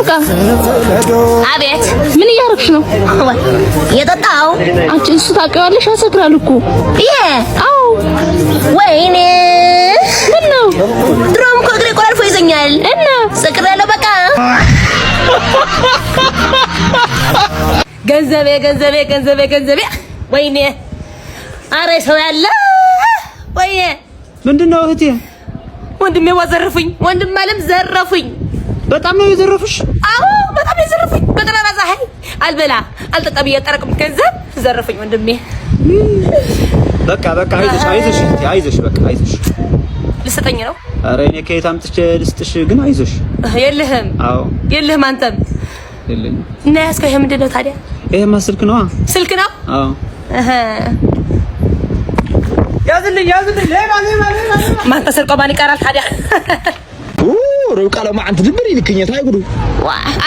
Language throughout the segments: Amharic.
ርብቃ አቤት ምን እያደረግሽ ነው? የጠጣው አንቺ እሱ ታውቂዋለሽ ያሰክራል እኮ አዎ ወይኔ ምን ነው ድሮም እኮ እግሬ ቆላልፎ ይዘኛል እና ሰክራለሁ በቃ ገንዘቤ ወይኔ አረ ሰው ያለ ወይኔ ምንድነው እህቴ ወንድሜ ወዘረፉኝ ወንድም ማለም ዘረፉኝ በጣም ነው የዘረፉሽ አዎ በጣም የዘረፉኝ በጠራራ ፀሐይ አልበላ አልጠጣም እያጠረቅም ገንዘብ ዘረፉኝ ወንድሜ በቃ አይዞሽ በቃ አይዞሽ ልሰጠኝ ነው አረ እኔ ከየት አምጥቼ ልስጥሽ ግን አይዞሽ የለህም አዎ የለህም አንተም የለኝም እና ያስከው ይሄ ምንድነው ታዲያ ይሄማ ስልክ ነው አዎ ያዝልኝ ሌባ ማን ተሰርቆ ማን ይቀራል ታዲያ ርብቃ ለማ አንተ ድብሪ ልክኘት አይጉዱ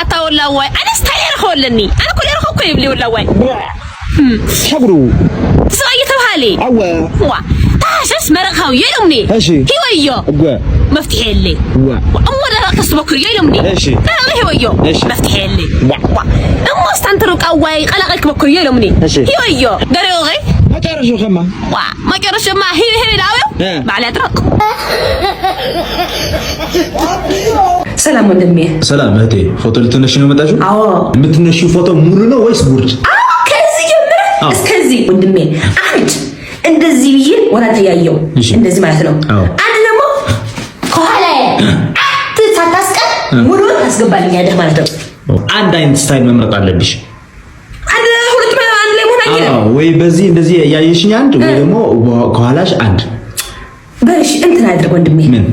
አታወላዋይ አነስ ታየር ሆለኒ አና ኩል ያረኩ እኮ ይብሊ ወላዋይ ሸጉሩ ሰውዬ ተባለ አወ ታሽስ መረካው የለምኒ ሂወዮ መፍትሄ የለኝ ወደ ከሱ በኩል የለምኒ ሂወዮ መፍትሄ የለኝ እሞስታንተሩ ቃዋይ ቀላቀልክ በኩል የለምኒ ሂወዮ ደረውይ ማጨረሹ ከማ ማጨረሹማ ሂ ዳው ባለ አጥረቅ ሰላም ወንድሜ ሰላም እህቴ ፎቶ ልትነሺ ነው መጣችሁ አዎ የምትነሺው ፎቶ ሙሉ ነው ወይስ ጉርድ ከዚህ ጀምረ እስከዚህ ወንድሜ አንድ እንደዚህ ብዬ ወራተ ያየው እንደዚህ ማለት ነው አንድ ደግሞ ከኋላ ታታስቀር ሙሉ ታስገባልኝ አይደል ማለት ነው አንድ አይነት ስታይል መምረጥ አለብሽ አንድ ሁለት አንድ ላይ ሆነ አይደል ወይ በዚህ እንደዚህ ያየሽኝ አንድ ወይ ደግሞ ከኋላሽ አንድ በልሽ እንትን አድርግ ወንድሜ ምን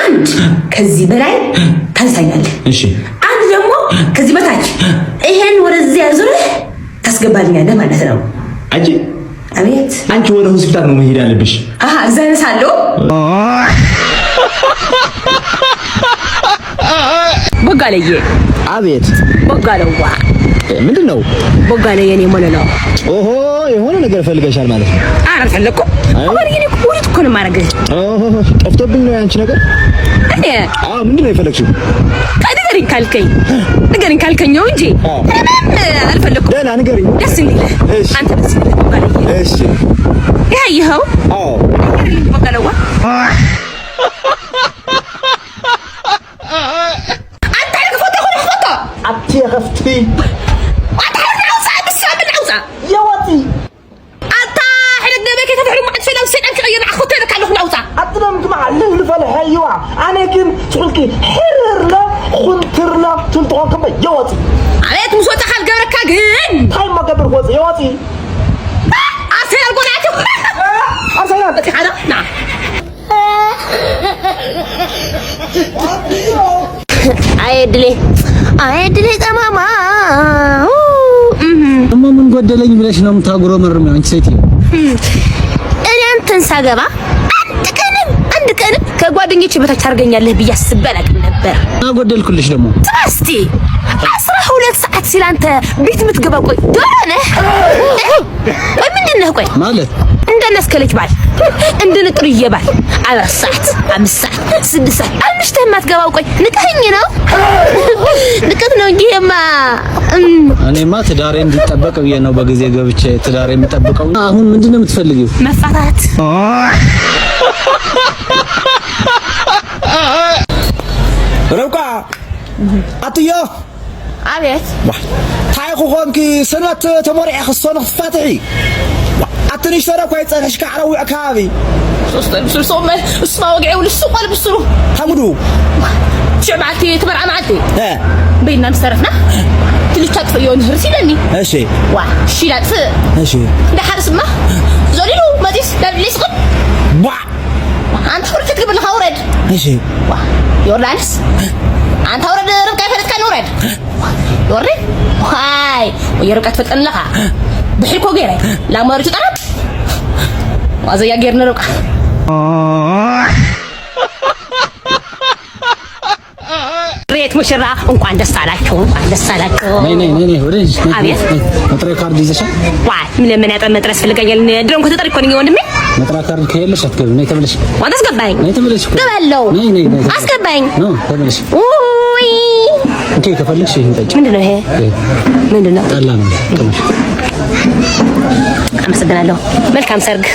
አንድ ከዚህ በላይ ታንሳኛለህ እሺ አንድ ደግሞ ከዚህ በታች ይሄን ወደዚህ ያዙርህ ታስገባልኛለህ ማለት ነው አጂ አቤት አንቺ ወደ ሆስፒታል ነው መሄድ ያለብሽ ዘንሳለሁ ቦጋለዬ አቤት ቦጋለዋ ምንድነው ቦጋለ የኔ ማለት ነው ኦሆ የሆነ ነገር ፈልገሻል ማለት ነው አረፈለኩ ወርዬ ወርት እኮ ነው ማረገ ኦሆ ጠፍቶብኝ ነው ያንቺ ነገር እኔ ምንድነው የፈለግሽው ንገሪኝ ካልከኝ ነው እንጂ አልፈለኩ ደህና ንገሪኝ ደስ ይልህ አንተ ደስ ይልህ ቦጋለዬ እሺ ይሄው ቦጋለዋ أبتي خفتي أتعرف بالعوزة يا وطي أتا حلق نبيك تفعلوا معك في لوسين أنك غير أخوتي لك على العوزة أتنا مجمع اللي فالح أيوة أنا كن تقولكي حرر لا خنتر لا تلتقاكم يا وطي عليك مش وطي خال قبرك كاقين هاي ما قبر وطي يا وطي أرسل القناة أرسل لك هذا نعم አይድሌ ተማማ ምን ጎደለኝ ብለሽ ነው የምታጉረመርሚው አንቺ ሴት እኔ አንተን ሳገባ አንድ ቀንም ከጓደኞቼ በታች አድርገኛለህ ብዬ አስቤ አላውቅም ነበር አጎደልኩልሽ ደግሞ እስቲ 12 ሰዓት ሲላንተ ቤት የምትገባው ቆይ ዶሮ ነህ ወይ ምንድን ነህ ቆይ ማለት እንደነስከለች ባል እንደነጥሩዬ ባል 4 ሰዓት 5 ሰዓት 6 ሰዓት አምሽተህ የማትገባው ቆይ ንቀኸኝ ነው ንቀት ነው እንጂማ እኔማ ትዳሬ እንዲጠበቅ ብዬ ነው በጊዜ ገብቼ ትዳሬ የምጠብቀው አሁን ምንድነው የምትፈልጊው መፋታት ርብቃ አትዮ አቤት ታይኹ ኾንኪ ሰንበት ተመሪዐ ክሶን ክትፋትሒ أتني شرا كويس أنا شكا على وعكابي. سوسو اسمع وقعي ولسوق قلب السرو. حمدو. شعبتي تبرع معتي. ها. بيننا مصرفنا. تلي تطفي يون هرسيلني. هاشي. واه شيلات. هاشي. ده حارس ما. زوليلو ما ديس ده ليش قط. واه. أنت خرجت تجيب الخورد. هاشي. واه يورلانس. أنت هورد ربك كيف كان ورد. يوري. هاي ويربك تفتن لها. بحيكو غيري لا ما رجعت أنا وأزاي غيرنا ربك ريت مشرع እንኳን ደስ አላችሁ ነይ ወደዚህ አቤት መጥሪያ ካርድ ይዘሻ ዋይ ምን ያጠ መጥሪያ ያስፈልጋል ድሮም ከተጠሪ እኮ ነኝ ወንድሜ መጥሪያ ካርድ ከየለሽ አትገቢ ነይ ተመለሽ ዋንተ አስገባኝ ነይ ተመለሽ ገባለሁ ነይ አስገባኝ ነው ተመለሽ ውይ እንዴ ከፈልሽ ይሄን ጠጪ። ምንድነው ይሄ? ምንድነው? ጠላ ነው። ትንሽ አመሰግናለሁ። መልካም ሰርግ።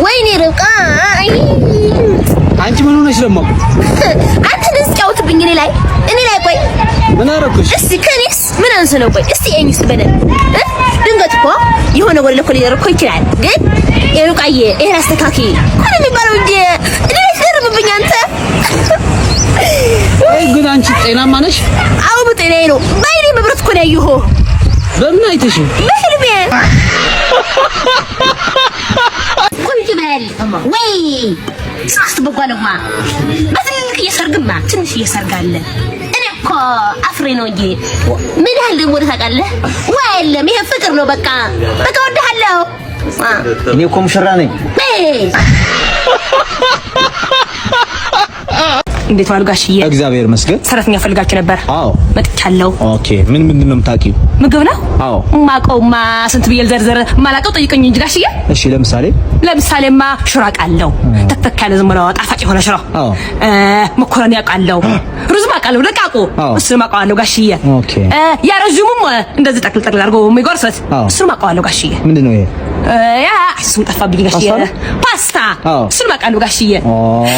ወይኔ ርብቃ አንቺ ምን ሆነሽ ደግሞ? አንተ ልትጫወትብኝ እኔ ላይ ቆይ ምን አደረኩሽ? እስቲ ከኔስ ምን አንስ ነው? ቆይ እስቲ እኔስ በደል ድንገት እኮ የሆነ ወደ ለኮ ሊደረግ እኮ ይችላል። ግን ርብቃዬ ይሄን አስተካኪ እኮ ነው የሚባለው እንጂ እኔ ልትደርብብኝ አንተ። ወይ ግን አንቺ ጤናማ ነሽ? አዎ በጤናዬ ነው። ባይኔ መብረት እኮ ነው ያየኸው። በምን አይተሽ? በህልሜ ቆንጆ በል ወይ ሳስት በጓለማ በትልቅ እየሰርግማ ትንሽ እየሰርጋለ እኔ እኮ አፍሬ ነው እንጂ ምን ያህል ደግሞ ታውቃለህ? ወይለም ይሄ ፍቅር ነው። በቃ ወድሃለሁ። እኔ እኮ ሙሽራ ነኝ። እንዴት ዋሉ ጋሽዬ? እግዚአብሔር ይመስገን። ሰራተኛ ፈልጋችሁ ነበር? አዎ መጥቻለሁ። ኦኬ። ምንድን ነው የምታውቂው? ምግብ ነው? አዎ። ማቀውማ ስንት ብዬ ልዘርዘር? ማላቀው ጠይቀኝ እንጂ ጋሽዬ። እሺ ለምሳሌማ ሽሮ አውቃለሁ። ተክተክ ያለ ዝም ብሎ ጣፋጭ የሆነ ሽሮ። አዎ። መኮረኒ አውቃለሁ። ሩዝ አውቃለሁ። ደቃቁ እሱን አውቃለሁ ጋሽዬ። ኦኬ። ያ ረጅሙም እንደዚህ ጠቅልል አድርጎ የሚጎርሰት እሱን አውቃለሁ ጋሽዬ። ምንድን ነው ይሄ? ያ እሱን ጠፋብኝ ጋሽዬ። ፓስታ እሱን አውቃለሁ ጋሽዬ።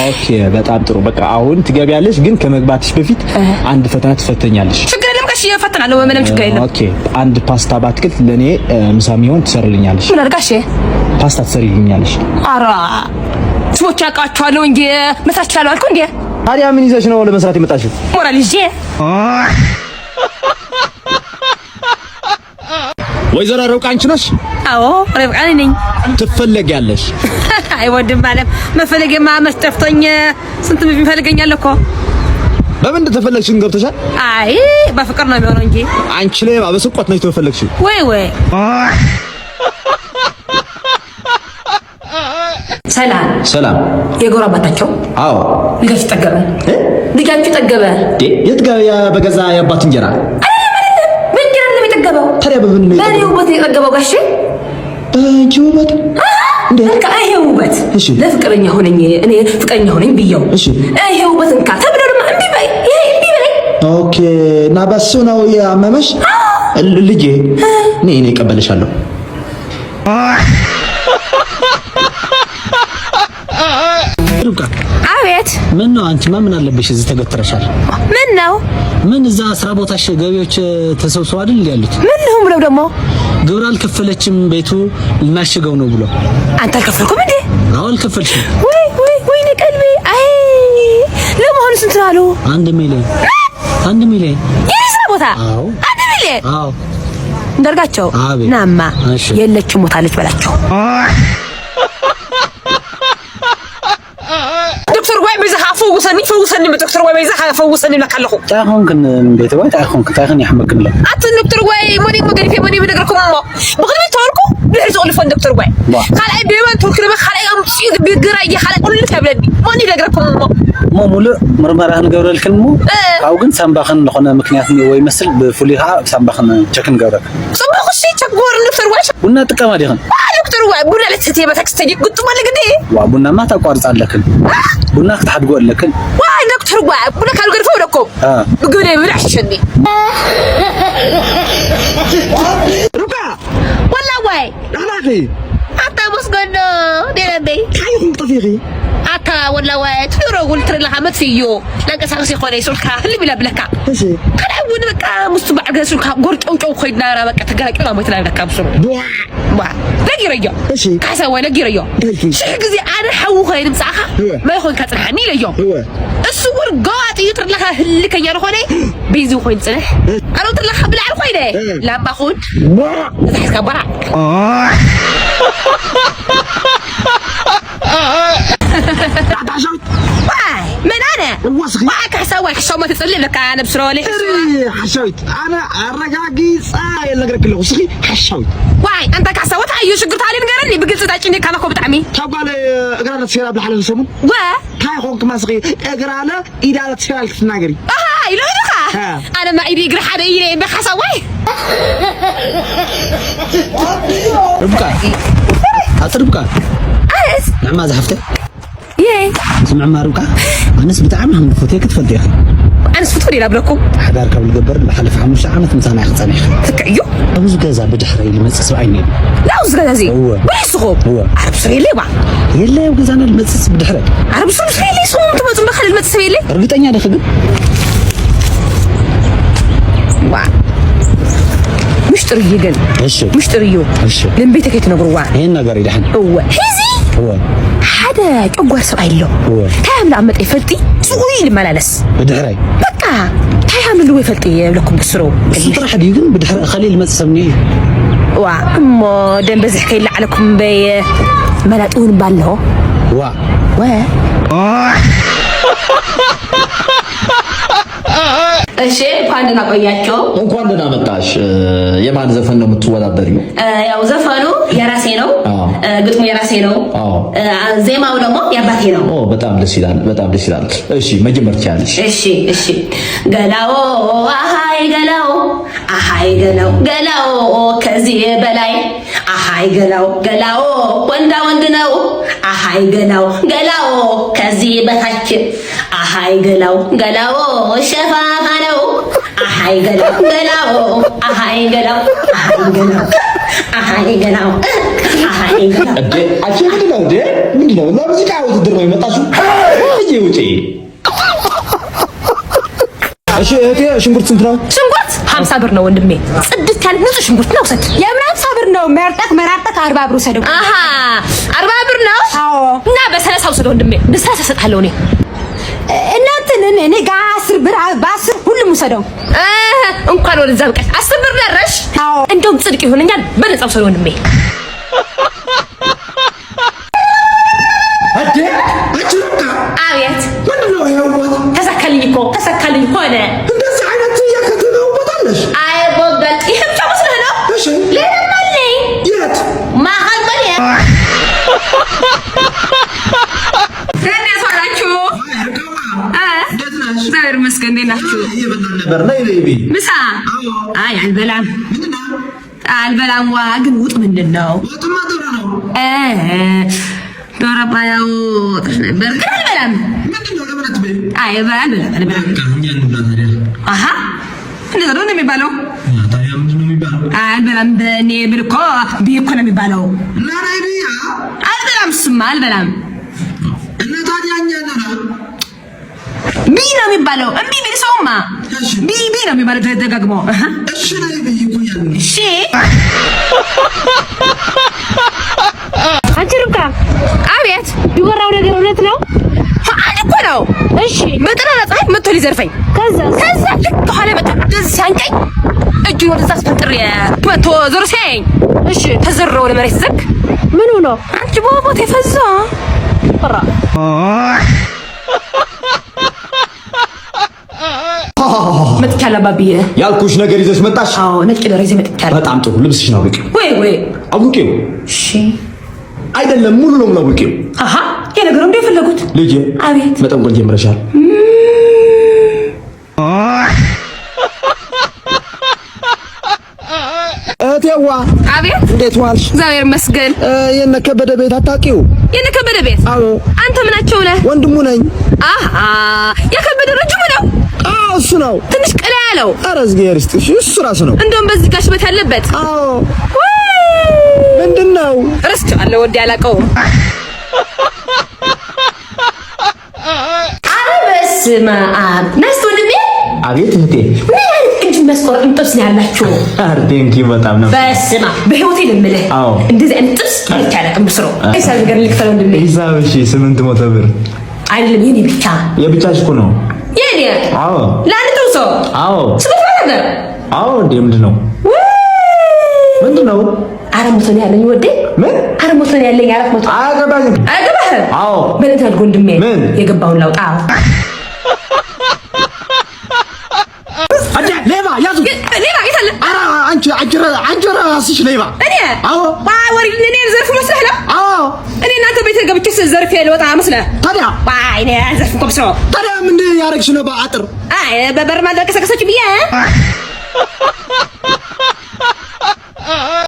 ኦኬ በጣም ጥሩ። በቃ አሁን ትገቢያለሽ፣ ግን ከመግባትሽ በፊት አንድ ፈተና ትፈተኛለሽ። ችግር የለም ጋሽዬ፣ እፈተናለሁ። ምንም ችግር የለም። ኦኬ። አንድ ፓስታ ባትክልት ለኔ ምሳ የሚሆን ትሰርልኛለሽ። ምን አድርጋሽ? ፓስታ ትሰርልኛለሽ። ኧረ ስሞች አውቃቸዋለሁ እንጂ መስራት እችላለሁ አልኩ እንዴ። ታዲያ ምን ይዘሽ ነው ለመስራት የመጣሽው? ሞራል ይዤ። ወይዘሮ ርብቃ አንቺ ነሽ? አዎ ርብቃ ነኝ። ትፈለጊያለሽ? አይወድም ማለት መፈለጌማ መስጠፍቶኝ ስንት ይፈልገኛል እኮ። በምን ተፈለግሽን ገብተሻል? አይ በፍቅር ነው የሚሆነው እንጂ አንቺ ላይ በስቆት ነው ተፈለግሽው። ወይ ሰላም የጎራ አባታቸው? አዎ ልጃችሁ ጠገበ። የት ጋር በገዛ የአባት እንጀራ በእንጀራ ነው የጠገበው። ታዲያ በምን ነው ውበት የጠገበው ጋሼ? በእንጂ ውበት በቃ ይሄ ውበት ለፍቅረኛ ሆነኝ እኔ ፍቅረኛ ሆነኝ ብየው ይሄ ውበት እንካ ተብሎ ደግሞ እምቢ በይ በይ። ኦኬ። እና በሱ ነው ያመመሽ? ልጄ እኔ እቀበልሻለሁ። አቤት። ምን ነው አንቺ ምን አለብሽ እዚህ ተገትረሻል? ምን ነው ምን እዛ ስራ ቦታሽ ገቢዎች ተሰብስበው አይደል ያሉት? ምን ነው ብለው ደግሞ ግብር አልከፈለችም ቤቱ ልናሽገው ነው ብሎ። አንተ አልከፈልኩም እንዴ? አዎ አልከፈልሽም። ወይ ቀልቤ። አይ ለመሆኑ ስንት አሉ? 1 ሚሊዮን የኔ ስራ ቦታ? አዎ 1 ሚሊዮን። አዎ እንደርጋቸው ናማ የለችም ሞታለች በላቸው። ዶክተር ወይ በዛ ፈውሰኒ ዶክተር ወይ በዛ ፈውሰኒ ለካለሁ ታሁን ግን ቤተዋት አሁን ታሁን ያህመክለ አት ዶክተር ወይ ሞኒ መገሪፍ ሞኒ በነገርኩም በخلي ተወርኩ ብለህ ልፎን ዶክተር ወይ ካላይ በመን ተወክለ በካላይ አምጪ ቢግራ ይሐላ ሁሉ ተብለኒ ሞኒ ነገርኩም ሙሉ ምርመራህን ገብረልክን አው ግን ሳምባኽን ለሆነ ምክንያት ነው ወይ መስል በፉሊሃ ሳምባኽን ቸክን ገብረክ ሳምባኽ እሺ ቸጎር ዶክተር ወይ ቡና ጥቅም አይደለም ዶክተር ወይ ቡና ለተቴ በተክስተኝ ቁጥ ማለት እንዴ ዋ ቡና ማ ታቋርጻለክን ቡና ከተሐድጎለክን ዋ ዶክተር ወይ ቡና ካልገርፈው ለኩም ብግሬ ብላሽሽኒ ሩቃ ወላ ወይ አላቂ አታ መስገዶ ደረበ ካይሁን ጥፊሪ አታ ወላ ወይ ትሮ قلت لها متفيو لانقساقس يخوني يسولካ ህሊ ብላ ብለካ እሺ ከላውን በቃ ሙስቱ ባዕገ ሱልካ ጎርጮው ኮይና በቃ ተገላቀላ ሞት ላይ ለካ ብሱሩ ለጊረዮ እሺ ካሳ ወይ ለጊረዮ ሽህ ግዜ አነ ሓው ኮይን ምጻኻ ማይ ኮይን ካጽናኒ ለዮ እሱ ወር ጋጥ ይጥርለካ ህልከኛ ለሆነ ቢዚ ኮይን ጽነህ አለው ጥለኻ ብላዕ ኮይነ ላምባ ኹን ዝሕካ በራ من أنا؟ معك حسوي ما تسألني لك أنا بسرولي حشويت أنا الرجاجي صاير لقرك له وسخي حشويت واي أنت كحسوت هاي شكرت علي نقرني بقلت تاجيني كان أخو بتعمي تقول أقرأ سيرة بحال السمون كاي خونك ما صغير أقرأ له إذا تسيرة تناقري هاي لا أنا ما إيدي أقرأ حدا يلي بحسوي ربكا أتربكا أس نعم ماذا حفتة يه معمارك أنس بتعمل هم فوتيك تفديها أنس فوتولي لابلكم حدار قبل جبر لحلف 5 عامات مثلا يخصني تكعيو أبوز جازا بدحري لمسس بعيني لا أبوز جازا زي هو وين سخوب هو عرب سري لي بقى يلا وجازانا المسس بدحري عرب سري لي سوم تبغى مخلي المسس لي رقتني هذا خدم واو مشتري جن مشتريو لين بيتك يتنقروا هي النقر يدحن هو هزي هو حدا جوار سؤاله هو تعمل عمل يفلتي سوي الملالس بدحري بقى تعمل له يفلتي لكم بسرو الصراحة يجن بدحري خلي المسسمني وا أمو دم بزح كيلا عليكم بي ملاتون بالله وا እሺ እንኳን ደህና ቆያችሁ። እንኳን ደህና መጣሽ። የማን ዘፈን ነው የምትወዳደሪው? ያው ዘፈኑ የራሴ ነው፣ ግጥሙ የራሴ ነው፣ ዜማው ደግሞ የአባቴ ነው። በጣም ደስ ይላል፣ በጣም ደስ ይላል። እሺ መጀመር ትችያለሽ። እሺ ገላው አሃይ ገላው አሃይ ገላው ገላው ከዚህ በላይ አሃይ ገላው ወንዳ ወንድ ነው አሃይ ገላው ከዚህ በታች አሃይ ገላው ሸፋፋ ነው አሃይ ገላው አሃይ ገላው እንዴ አንቺ ምንድነው ለሙዚቃ ውድድር ነው የመጣሽው? ውጪ። እሺ እህቴ ሽንኩርት ስንት ነው? ሽንኩርት 50 ብር ነው ወንድሜ። ጽድት ያለ ንጹህ ሽንኩርት ነው ሰጥ። የምን 50 ብር ነው? መርጠቅ 40 ብር ወሰደው። 40 ብር ነው? አዎ። እና በ30 ወሰደው ወንድሜ። በ30 ሰጣለሁ እኔ። እናንተን እኔ ጋር 10 ብር በ10 ሁሉም ወሰደው። እንኳን ወደዛ በቃሽ። 10 ብር ደረሽ? አዎ። እንደውም ጽድቅ ይሆነኛል። በነፃ ወሰደው ወንድሜ። አዴ አጭሩካ አቤት ምንድነው ይሄው? ተሰከልኝ ሆነ እንደዚህ አይነት የከተማው ቦታለሽ? አይ ቦጋት ይሄ ብቻ መስለህ ነው? እሺ ሌላ ማለኝ የት ማሃል በለ እንዴት ዋላችሁ? እግዚአብሔር ይመስገን። እንዴት ናችሁ? እየበላን ነበር። ነይ ቤቢ ምሳ? አይ አልበላም። ዋ ግን ውጥ ምንድን ነው? ወጥማ ጥሩ ነው። ዶሮ ባያው ነበር ግን አልበላም። ምንድነው ለምን አትበይም? አይ አልበላም። እኛ እንብላ ታዲያ። አሃ እንደዛ ነው የሚባለው። ታዲያ ምንድነው የሚባለው? አልበላም። በእኔ ብል እኮ ብዬ እኮ ነው የሚባለው። እና ናይ ብያ አልበላም። እሱማ አልበላም። እና ታዲያ እኛ ነና ቢ ነው የሚባለው። እምቢ ቢል ሰውማ ቢ ነው የሚባለው ተደጋግሞ። እሺ ናይ ብይ ይቆያል። እሺ አንቺ ርብቃ አቤት። ይወራው ነገር እውነት ነው? አንድ እኮ ነው። እሺ በጠራራ ፀሐይ መጥቶ ሊዘርፈኝ ከዛ ልክ ከኋላ መጣ። ደስ ሲያንቀኝ እጁን ወደዛ አስፈንጥሬ መጥቶ ዞር ሲያየኝ እሺ ተዘሮ ወደ መሬት ዘግ ምን ሆኖ አንቺ ቦቦት የፈዛ ፈራ መጥቻለሁ ባቢዬ። ያልኩሽ ነገር ይዘሽ መጣሽ? አዎ ነጭ ደረ ይዘሽ መጥቻለሁ። በጣም ጥሩ። ልብስሽ ነው አውቄው። ወይ አውቄው። እሺ አይደለም ሙሉ ነው አውቄው። አሃ የነገሩ እንደ የፈለጉት ልጄ አቤት መጠንቆል ጀምረሻል። እህቴዋ አቤት እንዴት ዋልሽ? እግዚአብሔር ይመስገን። የነ ከበደ ቤት አታውቂው? የነ ከበደ ቤት? አዎ። አንተ ምናቸው ነህ? ወንድሙ ነኝ። አሃ የከበደ ረጅሙ ነው? አዎ እሱ ነው። ትንሽ ቀላ ያለው? ኧረ እግዚአብሔር ይስጥሽ፣ እሱ ራሱ ነው። እንደውም በዚህ ጋር ሽበት ያለበት? አዎ። ምንድነው? ረስቼዋለሁ፣ ወዲያ አላውቀውም። ኧረ በስመ አብ። ነስት ወንድሜ። አቤት እህቴ። እጅ መስቆር እንጥብስ ነው ያላችሁ? አር ቴንኪ በጣም ነው። በስመ አብ በህይወቴ ልምልህ። አዎ እንደዚህ አይነት ጥብስ አይቻልም። ብስሮ አይሳብ ነገር ልክተለው ወንድሜ። ሂሳብ እሺ 800 ብር አይደለም የኔ ብቻ። የብቻሽ እኮ ነው። የኔ? አዎ። ለአንድ ጥብስ? አዎ። ስንት ነገር? አዎ። ምንድነው? ምንድነው? 400 ነው ያለኝ ወዴ። ምን 400 ነው ያለኝ? 400 አያገባኝም። አያገባህም? አዎ። በለታል ወንድሜ። ምን የገባውን ላውጣ? አዳ ሌባ ያዙ። ሌባ የታለ? ኧረ አንቺ ራስሽ ሌባ። እኔ? አዎ። ወሪ እኔ ዘርፍ መስለህ ነው? አዎ። እኔ እናንተ ቤት ገብቼ ዘርፍ ልወጣ መስለህ? ታዲያ እኔ ዘርፍ እኮ ብስሮ። ታዲያ ምን ያደርግሽ ነው? በአጥር በበር ማድረግ ከሰከሰች ብዬ